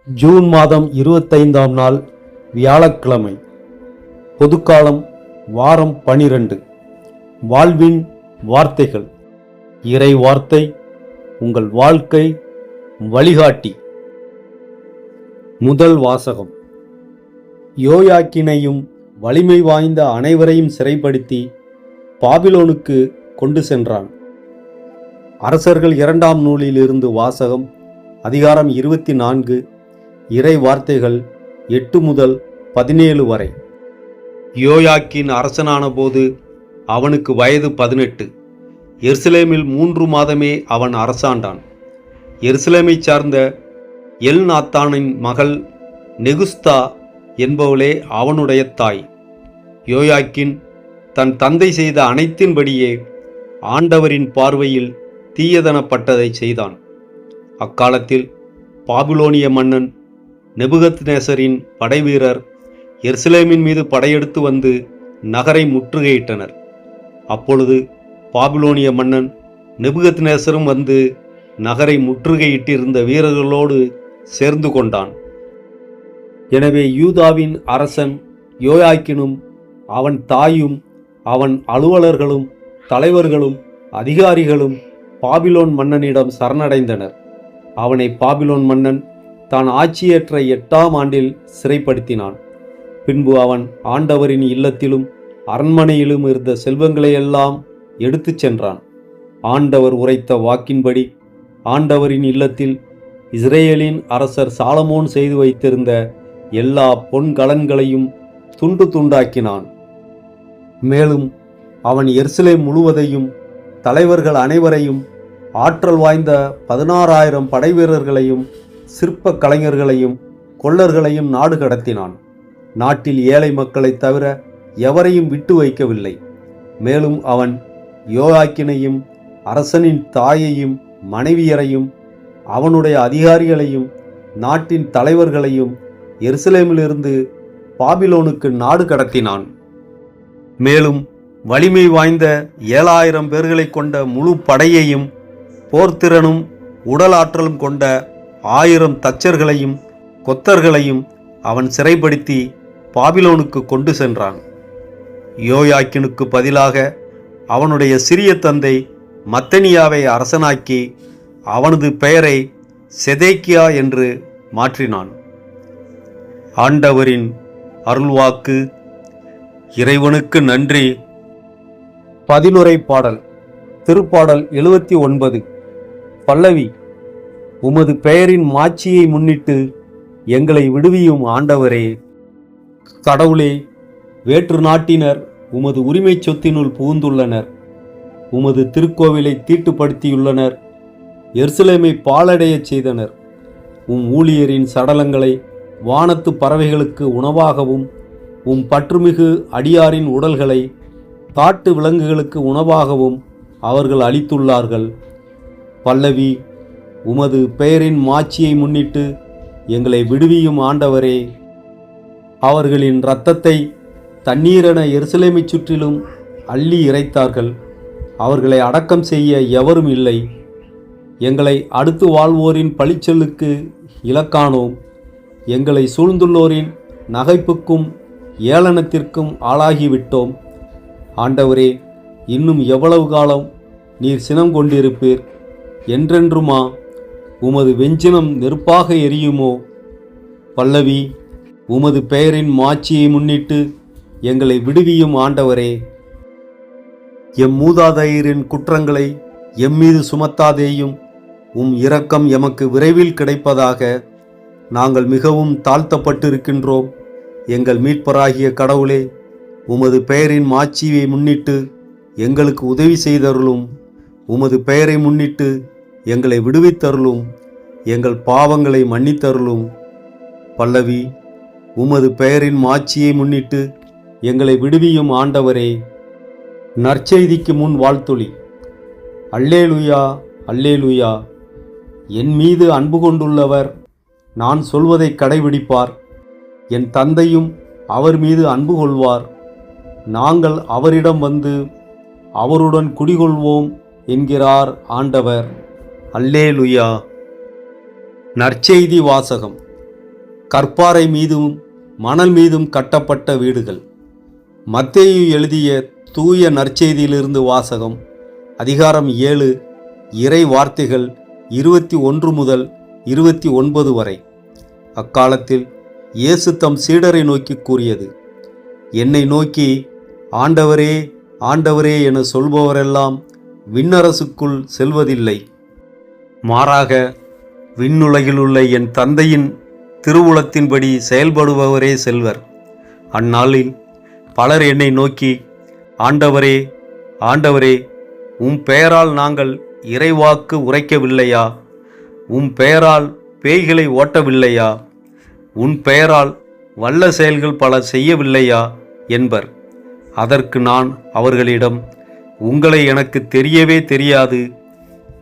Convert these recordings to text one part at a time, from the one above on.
June மாதம் 25ஆம் நாள் வியாழக்கிழமை. பொதுக்காலம் வாரம் 12. வாழ்வின் வார்த்தைகள். இறை வார்த்தை உங்கள் வாழ்க்கை வழிகாட்டி. முதல் வாசகம். யோயாக்கினையும் வலிமை வாய்ந்த அனைவரையும் சிறைப்படுத்தி பாபிலோனுக்கு கொண்டு சென்றான். அரசர்கள் 2ஆம் நூலிலிருந்து வாசகம். அதிகாரம் 24. இறை வார்த்தைகள் 8 முதல் 17 வரை. யோயாக்கின் அரசனான போது அவனுக்கு வயது 18. எருசலேமில் 3 மாதமே அவன் அரசாண்டான். எருசலேமை சார்ந்த எல்நாத்தானின் மகள் நெகுஸ்தா என்பவளே அவனுடைய தாய். யோயாக்கின் தன் தந்தை செய்த அனைத்தின்படியே ஆண்டவரின் பார்வையில் தீயதனப்பட்டதை செய்தான். அக்காலத்தில் பாபிலோனிய மன்னன் நெபுகத்நேசரின் படைவீரர் எருசலேமின் மீது படையெடுத்து வந்து நகரை முற்றுகையிட்டனர். அப்பொழுது பாபிலோனிய மன்னன் நெபுகத்நேசரும் வந்து நகரை முற்றுகையிட்டிருந்த வீரர்களோடு சேர்ந்து கொண்டான். எனவே யூதாவின் அரசன் யோயாக்கினும் அவன் தாயும் அவன் அலுவலர்களும் தலைவர்களும் அதிகாரிகளும் பாபிலோன் மன்னனிடம் சரணடைந்தனர். அவனை பாபிலோன் மன்னன் தான் ஆட்சியேற்ற 8ஆம் ஆண்டில் சிறைப்படுத்தினான். பின்பு அவன் ஆண்டவரின் இல்லத்திலும் அரண்மனையிலும் இருந்த செல்வங்களையெல்லாம் எடுத்துச் சென்றான். ஆண்டவர் உரைத்த வாக்கின்படி ஆண்டவரின் இல்லத்தில் இஸ்ரேலின் அரசர் சாலமோன் செய்து வைத்திருந்த எல்லா பொன்கலன்களையும் துண்டு துண்டாக்கினான். மேலும் அவன் எருசலேம் முழுவதையும் தலைவர்கள் அனைவரையும் ஆற்றல் வாய்ந்த 16,000 படைவீரர்களையும் சிற்ப கலைஞர்களையும் கொல்லர்களையும் நாடு கடத்தினான். நாட்டில் ஏழை மக்களைத் தவிர எவரையும் விட்டு வைக்கவில்லை. மேலும் அவன் யோயாக்கினையும் அரசனின் தாயையும் மனைவியரையும் அவனுடைய அதிகாரிகளையும் நாட்டின் தலைவர்களையும் எருசலேமிலிருந்து பாபிலோனுக்கு நாடு கடத்தினான். மேலும் வலிமை வாய்ந்த 7,000 பேர்களை கொண்ட முழு படையையும் போர்த்திறனும் உடலாற்றலும் கொண்ட 1000 தச்சர்களையும் கொத்தர்களையும் அவன் சிறைப்படுத்தி பாபிலோனுக்கு கொண்டு சென்றான். யோயாக்கினுக்கு பதிலாக அவனுடைய சிறிய தந்தை மத்தனியாவை அரசனாக்கி அவனது பெயரை செதேக்கியா என்று மாற்றினான். ஆண்டவரின் அருள்வாக்கு. இறைவனுக்கு நன்றி. பதிலுரை பாடல். திருப்பாடல் 79. பல்லவி. உமது பெயரின் மாட்சியை முன்னிட்டு எங்களை விடுவியும் ஆண்டவரே. கடவுளே, வேற்று நாட்டினர் உமது உரிமை சொத்தினுள் புகுந்துள்ளனர். உமது திருக்கோவிலை தீட்டுப்படுத்தியுள்ளனர். எருசலேமை பாழடையச் செய்தனர். ஊழியரின் சடலங்களை வானத்து பறவைகளுக்கு உணவாகவும் பற்றுமிகு அடியாரின் உடல்களை காட்டு விலங்குகளுக்கு உணவாகவும் அவர்கள் அளித்துள்ளார்கள். பல்லவி. உமது பெயரின் மாட்சியை முன்னிட்டு எங்களை விடுவியும் ஆண்டவரே. அவர்களின் இரத்தத்தை தண்ணீரென எருசலேமை சுற்றிலும் அள்ளி இறைத்தார்கள். அவர்களை அடக்கம் செய்ய எவரும் இல்லை. எங்களை அடுத்து வாழ்வோரின் பழிச்சொல்லுக்கு இலக்கானோம். எங்களை சூழ்ந்துள்ளோரின் நகைப்புக்கும் ஏளனத்திற்கும் ஆளாகிவிட்டோம். ஆண்டவரே, இன்னும் எவ்வளவு காலம் நீர் சினம் கொண்டிருப்பீர்? என்றென்றுமா உமது வெஞ்சினம் நெருப்பாக எரியுமோ? பல்லவி. உமது பெயரின் மாட்சியை முன்னிட்டு எங்களை விடுவியும் ஆண்டவரே. எம் மூதாதையரின் குற்றங்களை எம்மீது சுமத்தாதேயும். இரக்கம் எமக்கு விரைவில் கிடைப்பதாக. நாங்கள் மிகவும் தாழ்த்தப்பட்டிருக்கின்றோம். எங்கள் மீட்பராகிய கடவுளே, உமது பெயரின் மாட்சியை முன்னிட்டு எங்களுக்கு உதவி செய்தருளும். உமது பெயரை முன்னிட்டு எங்களை விடுவித்தருளும். எங்கள் பாவங்களை மன்னித்தருளும். பல்லவி. உமது பெயரின் மாட்சியை முன்னிட்டு எங்களை விடுவியும் ஆண்டவரே. நற்செய்திக்கு முன் வாழ்த்தொலி. அல்லேலூயா, அல்லேலூயா. என் மீது அன்பு கொண்டுள்ளவர் நான் சொல்வதை கடைபிடிப்பார். என் தந்தையும் அவர் மீது அன்பு கொள்வார். நாங்கள் அவரிடம் வந்து அவருடன் குடிகொள்வோம் என்கிறார் ஆண்டவர். அல்லேலூயா. நற்செய்தி வாசகம். கற்பாறை மீதும் மணல் மீதும் கட்டப்பட்ட வீடுகள். மத்தேயு எழுதிய தூய நற்செய்தியிலிருந்து வாசகம். அதிகாரம் 7, இறை வார்த்தைகள் 21 முதல் 29 வரை. அக்காலத்தில் இயேசு தம் சீடரை நோக்கி கூறியது: என்னை நோக்கி ஆண்டவரே ஆண்டவரே என சொல்பவரெல்லாம் விண்ணரசுக்குள் செல்வதில்லை, மாறாக விண்ணுலகிலுள்ள என் தந்தையின் திருவுளத்தின்படி செயல்படுபவரே செல்வர். அந்நாளில் பலர் என்னை நோக்கி, ஆண்டவரே ஆண்டவரே, உம் பெயரால் நாங்கள் இறைவாக்கு உரைக்கவில்லையா? உம் பெயரால் பேய்களை ஓட்டவில்லையா? உன் பெயரால் வல்ல செயல்கள் பல செய்யவில்லையா என்பர். அதற்கு நான் அவர்களிடம், உங்களை எனக்கு தெரியவே தெரியாது.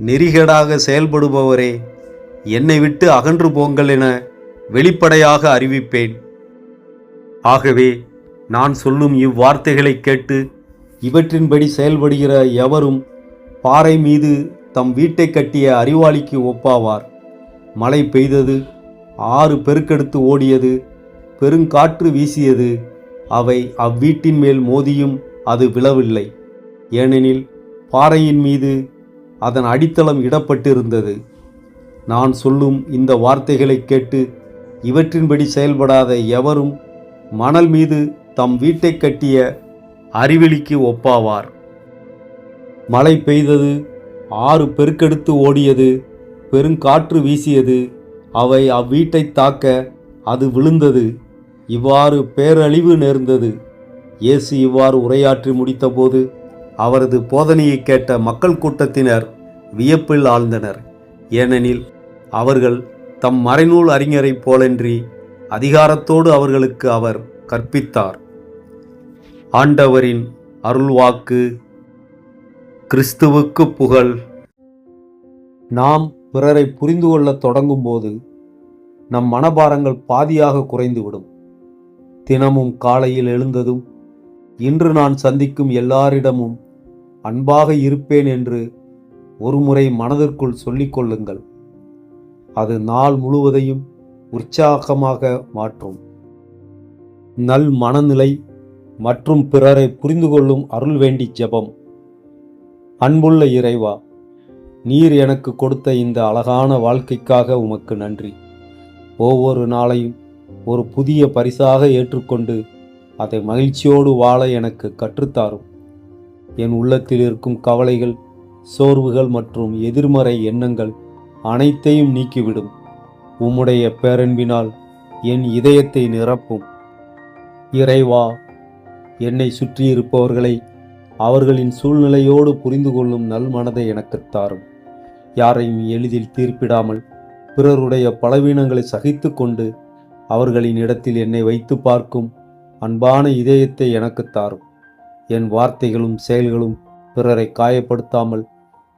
நெறிகேடாக செயல்படுபவரே, என்னை விட்டு அகன்று போங்கள் என வெளிப்படையாக அறிவிப்பேன். ஆகவே நான் சொல்லும் இவ்வார்த்தைகளை கேட்டு இவற்றின்படி செயல்படுகிற எவரும் பாறை மீது தம் வீட்டை கட்டிய அறிவாளிக்கு ஒப்பாவார். மழை பெய்தது, ஆறு பெருக்கெடுத்து ஓடியது, பெருங்காற்று வீசியது. அவை அவ்வீட்டின் மேல் மோதியும் அது விழவில்லை, ஏனெனில் பாறையின் மீது அதன் அடித்தளம் இடப்பட்டிருந்தது. நான் சொல்லும் இந்த வார்த்தைகளை கேட்டு இவற்றின்படி செயல்படாத எவரும் மணல் மீது தம் வீட்டை கட்டிய அறிவெளிக்கு ஒப்பாவார். மழை பெய்தது, ஆறு பெருக்கெடுத்து ஓடியது, பெருங்காற்று வீசியது. அவை அவ்வீட்டை தாக்க அது விழுந்தது. இவ்வாறு பேரழிவு நேர்ந்தது. இயேசு இவ்வாறு உரையாற்றி முடித்தபோது அவரது போதனையை கேட்ட மக்கள் கூட்டத்தினர் வியப்பில் ஆழ்ந்தனர். ஏனெனில் அவர்கள் தம் மறைநூல் அறிஞரைப் போலன்றி அதிகாரத்தோடு அவர்களுக்கு அவர் கற்பித்தார். ஆண்டவரின் அருள்வாக்கு. கிறிஸ்துவுக்கு புகழ். நாம் பிறரை புரிந்து கொள்ளத் தொடங்கும்போது நம் மனபாரங்கள் பாதியாக குறைந்துவிடும். தினமும் காலையில் எழுந்ததும், இன்று நான் சந்திக்கும் எல்லாரிடமும் அன்பாக இருப்பேன் என்று ஒருமுறை மனதிற்குள் சொல்லிக் கொள்ளுங்கள். அது நாள் முழுவதையும் உற்சாகமாக மாற்றும். நல் மனநிலை மற்றும் பிறரை புரிந்து கொள்ளும் அருள் வேண்டி ஜெபம். அன்புள்ள இறைவா, நீர் எனக்கு கொடுத்த இந்த அழகான வாழ்க்கைக்காக உமக்கு நன்றி. ஒவ்வொரு நாளையும் ஒரு புதிய பரிசாக ஏற்றுக்கொண்டு அதை மகிழ்ச்சியோடு வாழ எனக்கு கற்றுத்தாரும். என் உள்ளத்தில் இருக்கும் கவலைகள், சோர்வுகள் மற்றும் எதிர்மறை எண்ணங்கள் அனைத்தையும் நீக்கிவிடும். உம்முடைய பேரன்பினால் என் இதயத்தை நிரப்பும். இறைவா, என்னை சுற்றியிருப்பவர்களை அவர்களின் சூழ்நிலையோடு புரிந்து கொள்ளும் நல் மனதை எனக்குத் தாரும். யாரையும் எளிதில் தீர்ப்பிடாமல் பிறருடைய பலவீனங்களை சகித்து கொண்டு அவர்களின் இடத்தில் என்னை வைத்து பார்க்கும் அன்பான இதயத்தை எனக்குத் தாரும். என் வார்த்தைகளும் செயல்களும் பிறரை காயப்படுத்தாமல்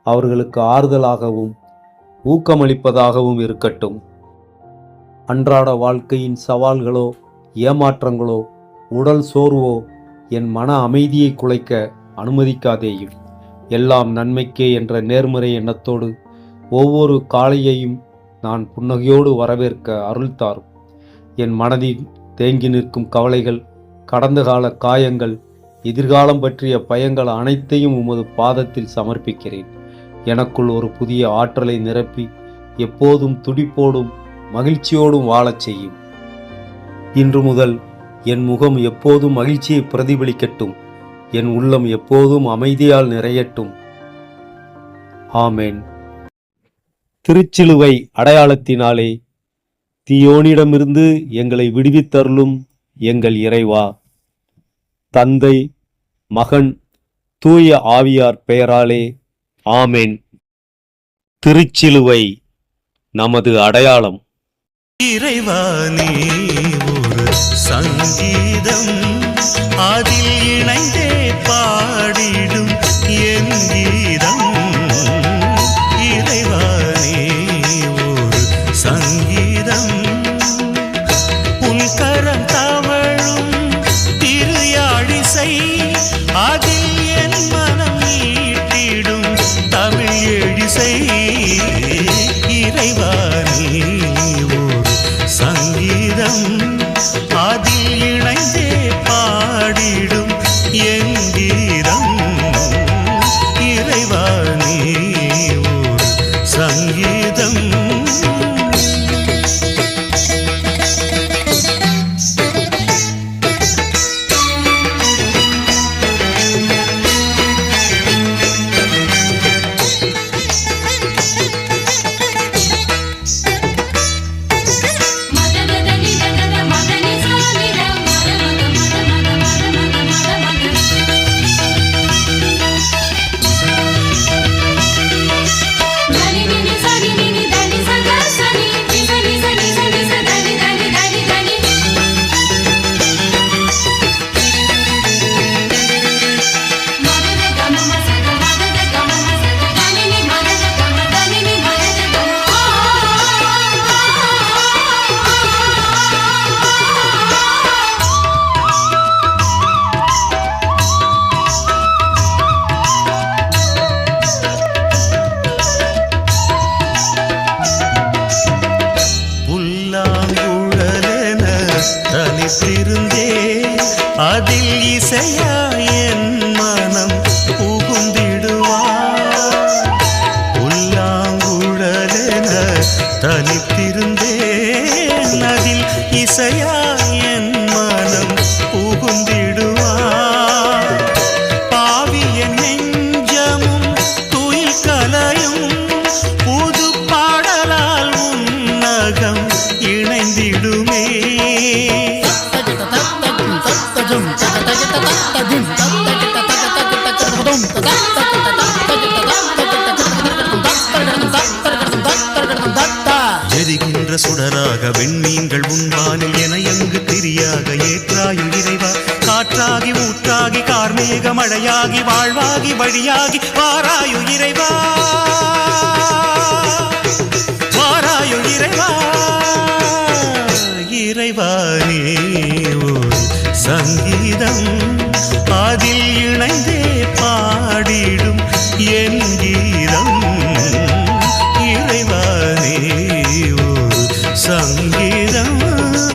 அவர்களுக்கு ஆறுதலாகவும் ஊக்கமளிப்பதாகவும் இருக்கட்டும். அன்றாட வாழ்க்கையின் சவால்களோ ஏமாற்றங்களோ உடல் சோர்வோ என் மன அமைதியை குலைக்க அனுமதிக்காதேயும். எல்லாம் நன்மைக்கே என்ற நேர்மறை எண்ணத்தோடு ஒவ்வொரு காலையையும் நான் புன்னகையோடு வரவேற்க அருள் தாரும். என் மனதில் தேங்கி நிற்கும் கவலைகள், கடந்த கால காயங்கள், எதிர்காலம் பற்றிய பயங்கள் அனைத்தையும் உமது பாதத்தில் சமர்ப்பிக்கிறேன். எனக்குள் ஒரு புதிய ஆற்றலை நிரப்பி எப்போதும் துடிப்போடும் மகிழ்ச்சியோடும் வாழச் செய்யும். இன்று முதல் என் முகம் எப்போதும் மகிழ்ச்சியை பிரதிபலிக்கட்டும். என் உள்ளம் எப்போதும் அமைதியால் நிறையட்டும். ஆமேன். திருச்சிலுவை அடையாளத்தினாலே தீயோனிடமிருந்து எங்களை விடுவித்தருளும் எங்கள் இறைவா. தந்தை, மகன், தூய ஆவியார் பெயராலே ஆமேன். திருச்சிலுவை நமது அடையாளம். இறைவா, நீ ஒரு சங்கீதம், அதில் இணைந்தே பாடிடும் என் கீதம். இறைவா, நீ ஒரு சங்கீதம், உன் கரம் தவழும் திரு யாழிசை, அதில் என் மனம் மீட்டிடும் தமிழ் எழிசை. இறைவா, நீ ஒரு சங்கீதம். தனித்திருந்தே அதில் இசையா என் மனம் புகுந்திடுவார். புல்லாங்குழலென தனித்திருந்தேன் அதில் இசையா என் மனம் புகுந்திடுவார். பாவிய நெஞ்சமும் துயில் கலையும் புது பாடலால் உன்னகம் இணைந்திடுமே. எரிகின்ற சுடராக வெண்மீன்கள் உன்வானில் என எங்கு திரியாக ஏற்றாயும் இறைவா. காற்றாகி ஊற்றாகி கார்மேக மழையாகி வாழ்வாகி வழியாகி வாராயு இறைவா. வாராயு இறைவா. இறைவா நீ ஒரு சங்கீதம்